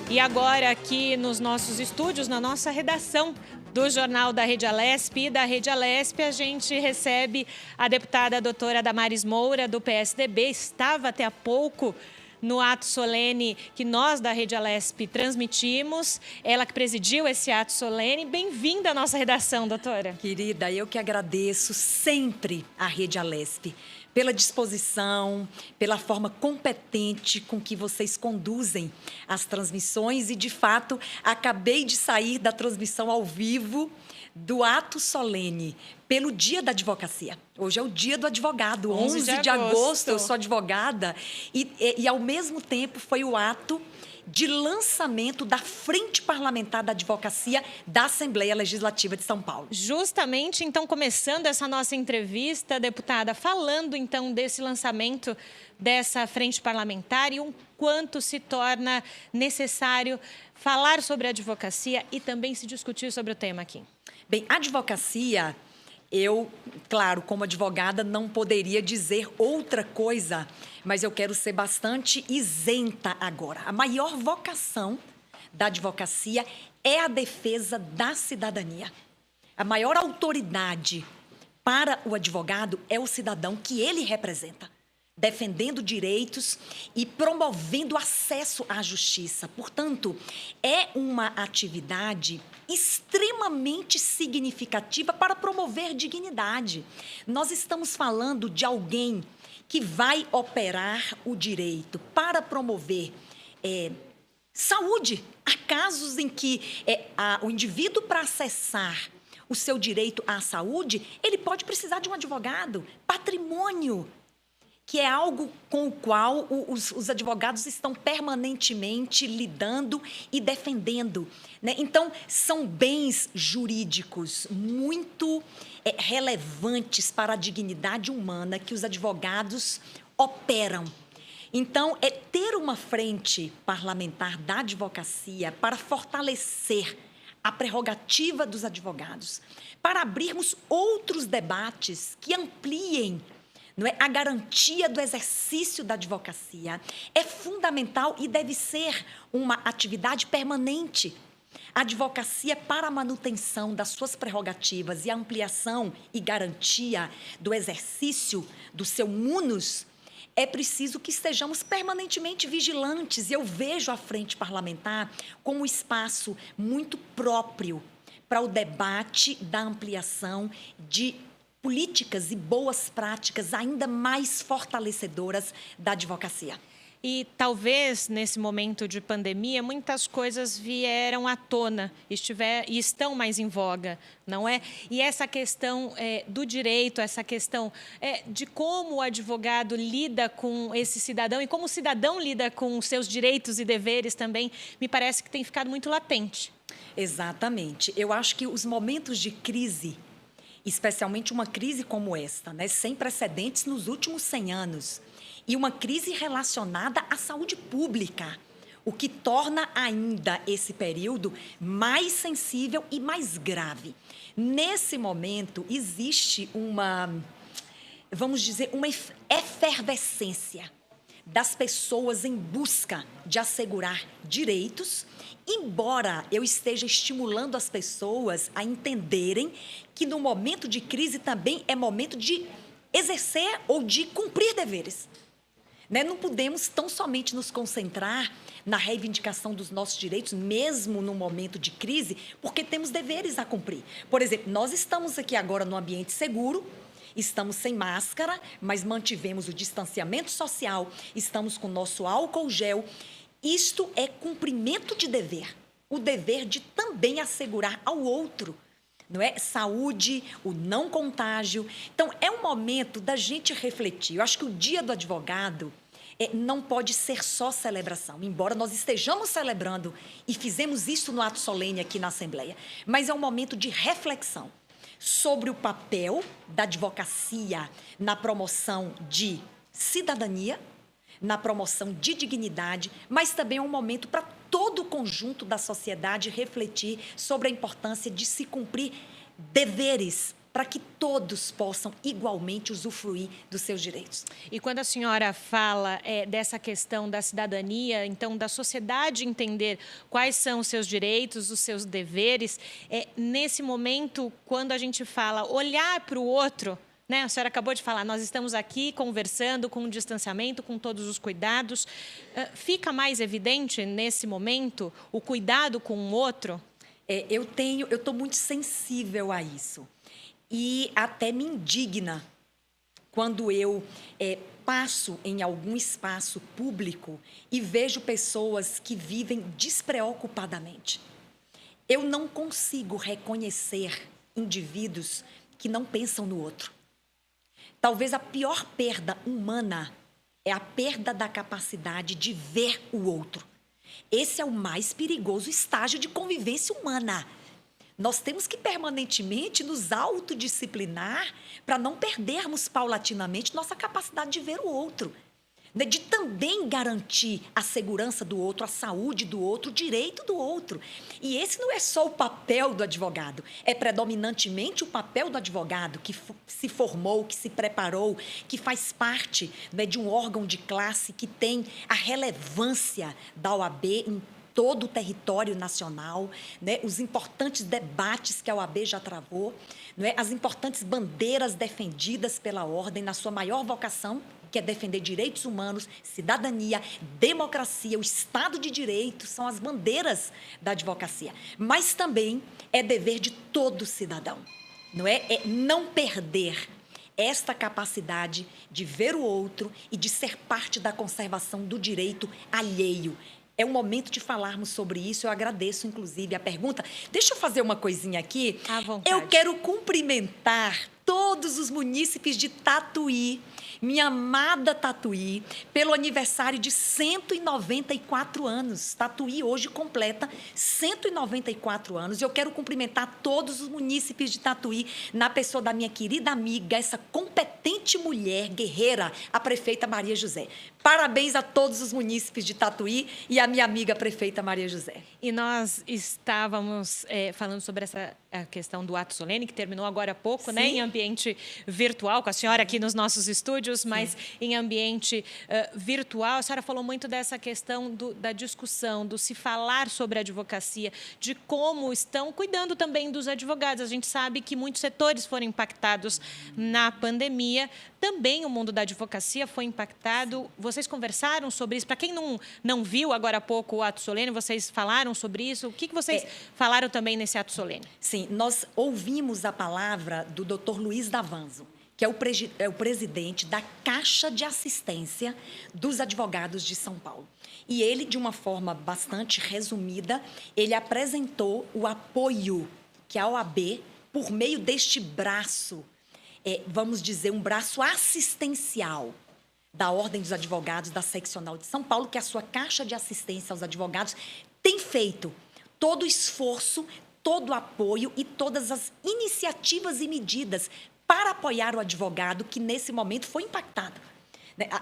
E agora aqui nos nossos estúdios, na nossa redação do Jornal da Rede Alesp e da Rede Alesp, a gente recebe a deputada doutora Damares Moura, do PSDB. Estava até há pouco no ato solene que nós da Rede Alesp transmitimos. Ela que presidiu esse ato solene. Bem-vinda à nossa redação, doutora. Querida, eu que agradeço sempre à Rede Alesp pela disposição, pela forma competente com que vocês conduzem as transmissões. E, de fato, acabei de sair da transmissão ao vivo do ato solene pelo Dia da Advocacia. Hoje é o Dia do Advogado, 11 de agosto, eu sou advogada. E, ao mesmo tempo, foi o ato de lançamento da Frente Parlamentar da Advocacia da Assembleia Legislativa de São Paulo. Justamente, então, começando essa nossa entrevista, deputada, falando, então, desse lançamento dessa Frente Parlamentar e o quanto se torna necessário falar sobre a advocacia e também se discutir sobre o tema aqui. Bem, a advocacia, eu, claro, como advogada, não poderia dizer outra coisa, mas eu quero ser bastante isenta agora. A maior vocação da advocacia é a defesa da cidadania. A maior autoridade para o advogado é o cidadão que ele representa, defendendo direitos e promovendo acesso à justiça. Portanto, é uma atividade extremamente significativa para promover dignidade. Nós estamos falando de alguém que vai operar o direito para promover saúde. Há casos em que o indivíduo, para acessar o seu direito à saúde, ele pode precisar de um advogado. Patrimônio, que é algo com o qual os advogados estão permanentemente lidando e defendendo, né? Então, são bens jurídicos muito relevantes para a dignidade humana que os advogados operam. Então, ter uma frente parlamentar da advocacia para fortalecer a prerrogativa dos advogados, para abrirmos outros debates que ampliem, não é, a garantia do exercício da advocacia, é fundamental e deve ser uma atividade permanente. A advocacia, para a manutenção das suas prerrogativas e a ampliação e garantia do exercício do seu munus, é preciso que estejamos permanentemente vigilantes. E eu vejo a Frente Parlamentar como um espaço muito próprio para o debate da ampliação de políticas e boas práticas ainda mais fortalecedoras da advocacia. E talvez, nesse momento de pandemia, muitas coisas vieram à tona e estão mais em voga, não é? E essa questão do direito, essa questão de como o advogado lida com esse cidadão e como o cidadão lida com os seus direitos e deveres também, me parece que tem ficado muito latente. Exatamente. Eu acho que os momentos de crise, especialmente uma crise como esta, né, sem precedentes nos últimos 100 anos, e uma crise relacionada à saúde pública, o que torna ainda esse período mais sensível e mais grave. Nesse momento, existe vamos dizer, uma efervescência das pessoas em busca de assegurar direitos, embora eu esteja estimulando as pessoas a entenderem que no momento de crise também é momento de exercer ou de cumprir deveres. Né? Não podemos tão somente nos concentrar na reivindicação dos nossos direitos, mesmo no momento de crise, porque temos deveres a cumprir. Por exemplo, nós estamos aqui agora num ambiente seguro, estamos sem máscara, mas mantivemos o distanciamento social, estamos com o nosso álcool gel. Isto é cumprimento de dever, o dever de também assegurar ao outro, não é? Saúde, o não contágio. Então, é um momento da gente refletir. Eu acho que o Dia do Advogado não pode ser só celebração, embora nós estejamos celebrando e fizemos isso no ato solene aqui na Assembleia, mas é um momento de reflexão sobre o papel da advocacia na promoção de cidadania, na promoção de dignidade, mas também é um momento para todo o conjunto da sociedade refletir sobre a importância de se cumprir deveres para que todos possam igualmente usufruir dos seus direitos. E quando a senhora fala dessa questão da cidadania, então da sociedade entender quais são os seus direitos, os seus deveres, nesse momento, quando a gente fala olhar para o outro, né? A senhora acabou de falar, nós estamos aqui conversando com o distanciamento, com todos os cuidados. Fica mais evidente nesse momento o cuidado com o outro? Eu estou muito sensível a isso. E até me indigna quando eu passo em algum espaço público e vejo pessoas que vivem despreocupadamente. Eu não consigo reconhecer indivíduos que não pensam no outro. Talvez a pior perda humana é a perda da capacidade de ver o outro. Esse é o mais perigoso estágio de convivência humana. Nós temos que permanentemente nos autodisciplinar para não perdermos paulatinamente nossa capacidade de ver o outro, né? De também garantir a segurança do outro, a saúde do outro, o direito do outro. E esse não é só o papel do advogado, é predominantemente o papel do advogado que se formou, que se preparou, que faz parte, né, de um órgão de classe que tem a relevância da OAB em todo o território nacional, né, os importantes debates que a OAB já travou, né, as importantes bandeiras defendidas pela ordem na sua maior vocação, que é defender direitos humanos, cidadania, democracia, o Estado de Direito, são as bandeiras da advocacia. Mas também é dever de todo cidadão, não é? É não perder esta capacidade de ver o outro e de ser parte da conservação do direito alheio. É o momento de falarmos sobre isso. Eu agradeço, inclusive, a pergunta. Deixa eu fazer uma coisinha aqui. À vontade. Eu quero cumprimentar todos os munícipes de Tatuí, minha amada Tatuí, pelo aniversário de 194 anos. Tatuí hoje completa 194 anos. Eu quero cumprimentar todos os munícipes de Tatuí, na pessoa da minha querida amiga, essa competente mulher guerreira, a prefeita Maria José. Parabéns a todos os munícipes de Tatuí e a minha amiga prefeita Maria José. E nós estávamos falando sobre a questão do ato solene, que terminou agora há pouco, né, em ambiente virtual, com a senhora aqui nos nossos estúdios, mas em ambiente virtual. A senhora falou muito dessa questão da discussão, do se falar sobre a advocacia, de como estão cuidando também dos advogados. A gente sabe que muitos setores foram impactados na pandemia. Também o mundo da advocacia foi impactado. Vocês conversaram sobre isso? Para quem não viu agora há pouco o ato solene, vocês falaram sobre isso? O que vocês falaram também nesse ato solene? Sim, nós ouvimos a palavra do Dr. Luiz Davanzo, que é o presidente da Caixa de Assistência dos Advogados de São Paulo. E ele, de uma forma bastante resumida, ele apresentou o apoio que a OAB, por meio deste braço, vamos dizer, um braço assistencial da Ordem dos Advogados da Seccional de São Paulo, que é a sua Caixa de Assistência aos Advogados, tem feito todo o esforço, todo o apoio e todas as iniciativas e medidas para apoiar o advogado que, nesse momento, foi impactado.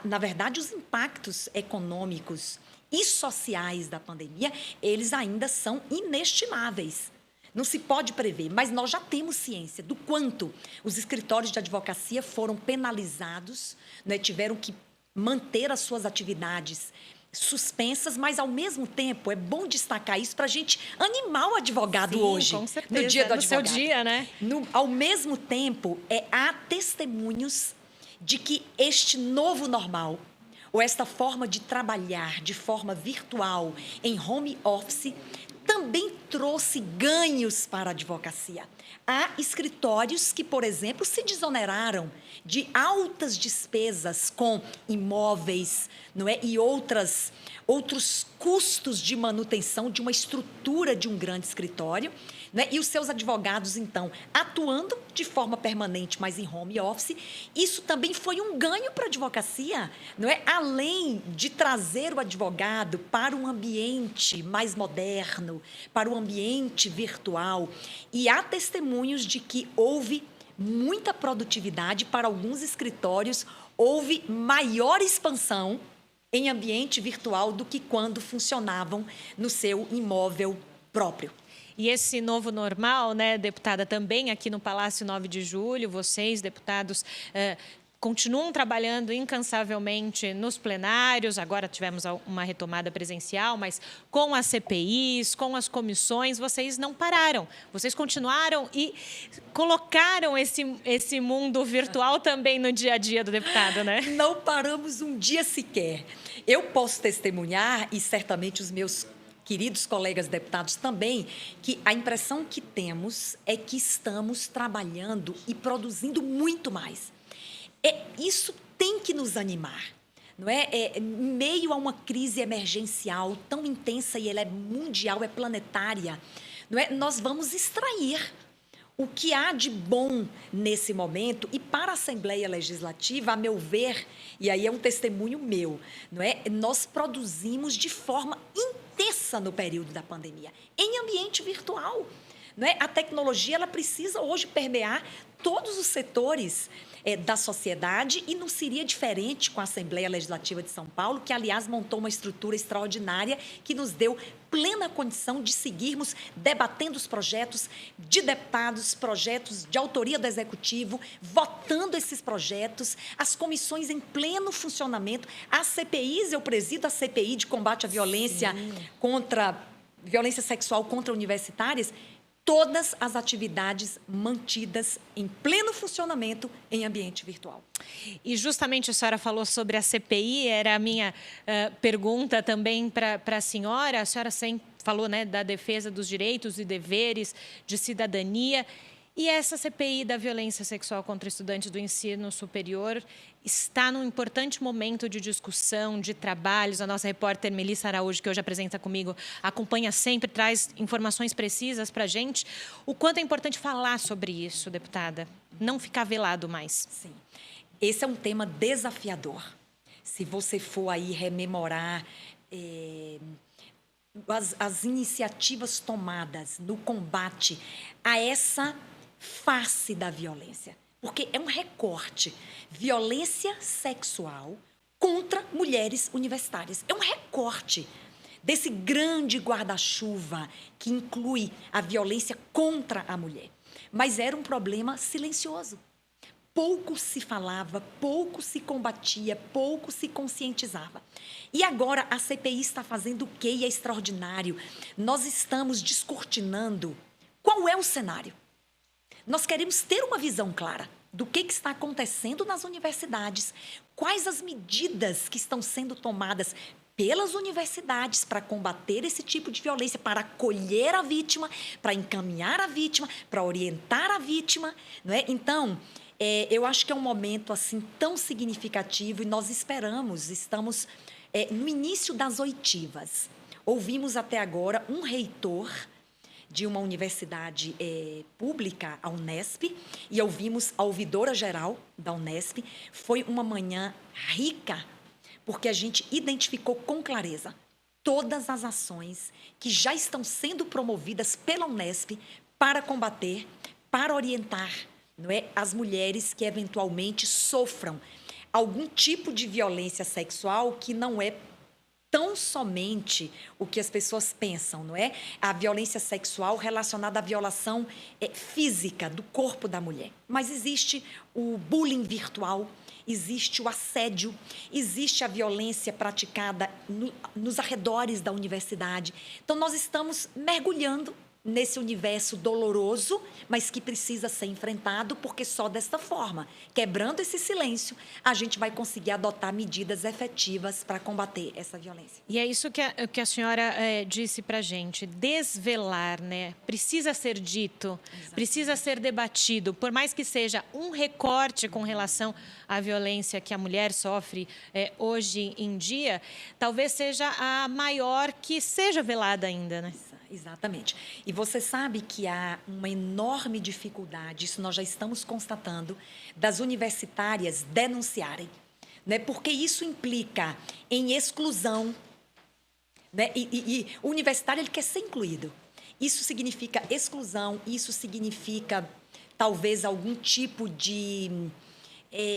Na verdade, os impactos econômicos e sociais da pandemia, eles ainda são inestimáveis. Não se pode prever, mas nós já temos ciência do quanto os escritórios de advocacia foram penalizados, né, tiveram que manter as suas atividades suspensas, mas, ao mesmo tempo, é bom destacar isso para a gente animar o advogado hoje, com certeza, no dia do advogado. No seu dia, né? Ao mesmo tempo, há testemunhos de que este novo normal, ou esta forma de trabalhar de forma virtual, em home office, também trouxe ganhos para a advocacia. Há escritórios que, por exemplo, se desoneraram de altas despesas com imóveis, não é? E outros custos de manutenção de uma estrutura de um grande escritório, né? E os seus advogados, então, atuando de forma permanente, mas em home office. Isso também foi um ganho para a advocacia, não é? Além de trazer o advogado para um ambiente mais moderno, para o ambiente virtual. E há testemunhos de que houve muita produtividade para alguns escritórios, houve maior expansão em ambiente virtual do que quando funcionavam no seu imóvel próprio. E esse novo normal, né, deputada, também aqui no Palácio 9 de Julho, vocês, deputados, continuam trabalhando incansavelmente nos plenários, agora tivemos uma retomada presencial, mas com as CPIs, com as comissões, vocês não pararam. Vocês continuaram e colocaram esse mundo virtual também no dia a dia do deputado, né? Não paramos um dia sequer. Eu posso testemunhar, e certamente os meus queridos colegas deputados também, que a impressão que temos é que estamos trabalhando e produzindo muito mais. Isso tem que nos animar, não é? Em meio a uma crise emergencial tão intensa, e ela é mundial, é planetária, não é? Nós vamos extrair o que há de bom nesse momento. E para a Assembleia Legislativa, a meu ver, e aí é um testemunho meu, não é? Nós produzimos de forma intensa no período da pandemia, em ambiente virtual. Não é? A tecnologia, ela precisa hoje permear todos os setores da sociedade, e não seria diferente com a Assembleia Legislativa de São Paulo, que, aliás, montou uma estrutura extraordinária que nos deu plena condição de seguirmos debatendo os projetos de deputados, projetos de autoria do Executivo, votando esses projetos, as comissões em pleno funcionamento, as CPIs, eu presido a CPI de combate à violência violência sexual contra universitárias. Todas as atividades mantidas em pleno funcionamento em ambiente virtual. E justamente a senhora falou sobre a CPI, era a minha pergunta também para a senhora. A senhora sempre falou, né, da defesa dos direitos e deveres de cidadania. E essa CPI da violência sexual contra estudantes do ensino superior está num importante momento de discussão, de trabalhos. A nossa repórter Melissa Araújo, que hoje apresenta comigo, acompanha sempre, traz informações precisas para a gente. O quanto é importante falar sobre isso, deputada? Não ficar velado mais. Sim. Esse é um tema desafiador. Se você for aí rememorar as iniciativas tomadas no combate a essa face da violência, porque é um recorte. Violência sexual contra mulheres universitárias. É um recorte desse grande guarda-chuva que inclui a violência contra a mulher. Mas era um problema silencioso. Pouco se falava, pouco se combatia, pouco se conscientizava. E agora a CPI está fazendo o quê? E é extraordinário. Nós estamos descortinando qual é o cenário. Nós queremos ter uma visão clara do que está acontecendo nas universidades, quais as medidas que estão sendo tomadas pelas universidades para combater esse tipo de violência, para acolher a vítima, para encaminhar a vítima, para orientar a vítima, não é? Então, eu acho que é um momento assim tão significativo, e nós estamos no início das oitivas. Ouvimos até agora um reitor de uma universidade pública, a Unesp, e ouvimos a ouvidora-geral da Unesp. Foi uma manhã rica, porque a gente identificou com clareza todas as ações que já estão sendo promovidas pela Unesp para combater, para orientar, não é, as mulheres que eventualmente sofram algum tipo de violência sexual, que não é tão somente o que as pessoas pensam, não é? A violência sexual relacionada à violação física do corpo da mulher. Mas existe o bullying virtual, existe o assédio, existe a violência praticada nos arredores da universidade. Então, nós estamos mergulhando nesse universo doloroso, mas que precisa ser enfrentado, porque só desta forma, quebrando esse silêncio, a gente vai conseguir adotar medidas efetivas para combater essa violência. E é isso que a senhora disse para a gente, desvelar, né? Precisa ser dito, exatamente, precisa ser debatido, por mais que seja um recorte com relação à violência que a mulher sofre hoje em dia, talvez seja a maior que seja velada ainda, né? Exatamente. E você sabe que há uma enorme dificuldade, isso nós já estamos constatando, das universitárias denunciarem, né? Porque isso implica em exclusão, né? E o universitário, ele quer ser incluído. Isso significa exclusão, isso significa talvez algum tipo de...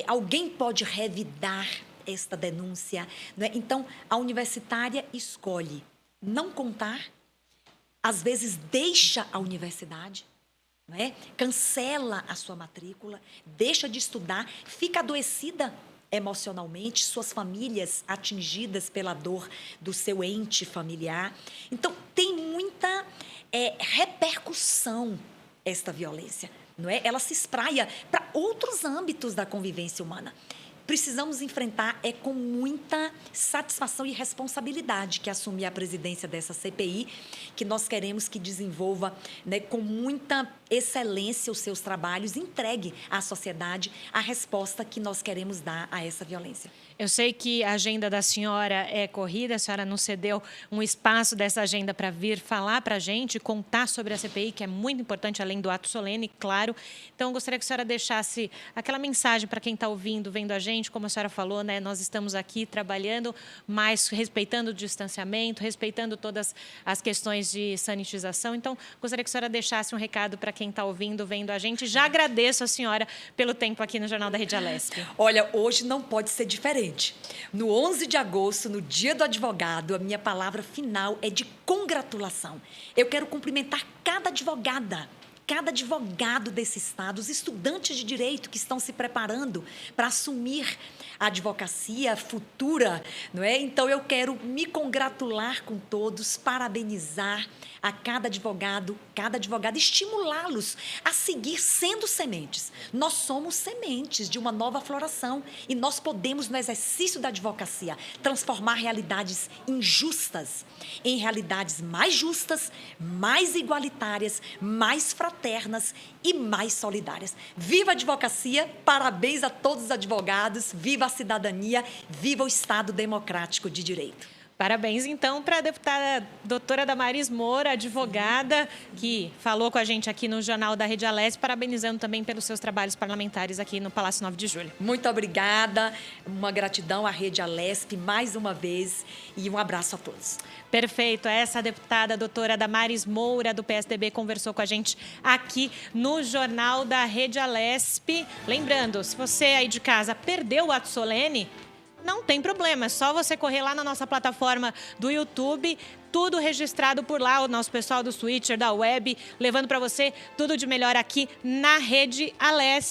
alguém pode revidar esta denúncia, né? Então, a universitária escolhe não contar, às vezes deixa a universidade, não é? Cancela a sua matrícula, deixa de estudar, fica adoecida emocionalmente, suas famílias atingidas pela dor do seu ente familiar. Então, tem muita repercussão esta violência, não é? Ela se espraia para outros âmbitos da convivência humana. Precisamos enfrentar com muita satisfação e responsabilidade que assumir a presidência dessa CPI, que nós queremos que desenvolva, né, com muita excelência os seus trabalhos, entregue à sociedade a resposta que nós queremos dar a essa violência. Eu sei que a agenda da senhora é corrida, a senhora nos cedeu um espaço dessa agenda para vir falar para a gente, contar sobre a CPI, que é muito importante, além do ato solene, claro. Então, eu gostaria que a senhora deixasse aquela mensagem para quem está ouvindo, vendo a gente, como a senhora falou, né? Nós estamos aqui trabalhando, mas respeitando o distanciamento, respeitando todas as questões de sanitização. Então, gostaria que a senhora deixasse um recado para quem está ouvindo, vendo a gente. Já agradeço a senhora pelo tempo aqui no Jornal da Rede Alesp. Olha, hoje não pode ser diferente. No 11 de agosto, no Dia do Advogado, a minha palavra final é de congratulação. Eu quero cumprimentar cada advogada, cada advogado desse estado, os estudantes de direito que estão se preparando para assumir a advocacia futura, não é? Então, eu quero me congratular com todos, parabenizar a cada advogado, estimulá-los a seguir sendo sementes. Nós somos sementes de uma nova floração e nós podemos, no exercício da advocacia, transformar realidades injustas em realidades mais justas, mais igualitárias, mais fraternas e mais solidárias. Viva a advocacia, parabéns a todos os advogados, viva a cidadania, viva o Estado democrático de direito. Parabéns, então, para a deputada doutora Damaris Moura, advogada, que falou com a gente aqui no Jornal da Rede Alesp, parabenizando também pelos seus trabalhos parlamentares aqui no Palácio 9 de Julho. Muito obrigada, uma gratidão à Rede Alesp mais uma vez e um abraço a todos. Perfeito, essa deputada doutora Damaris Moura, do PSDB, conversou com a gente aqui no Jornal da Rede Alesp. Lembrando, se você aí de casa perdeu o ato solene, não tem problema, é só você correr lá na nossa plataforma do YouTube, tudo registrado por lá, o nosso pessoal do Twitter, da web, levando para você tudo de melhor aqui na Rede Alesp.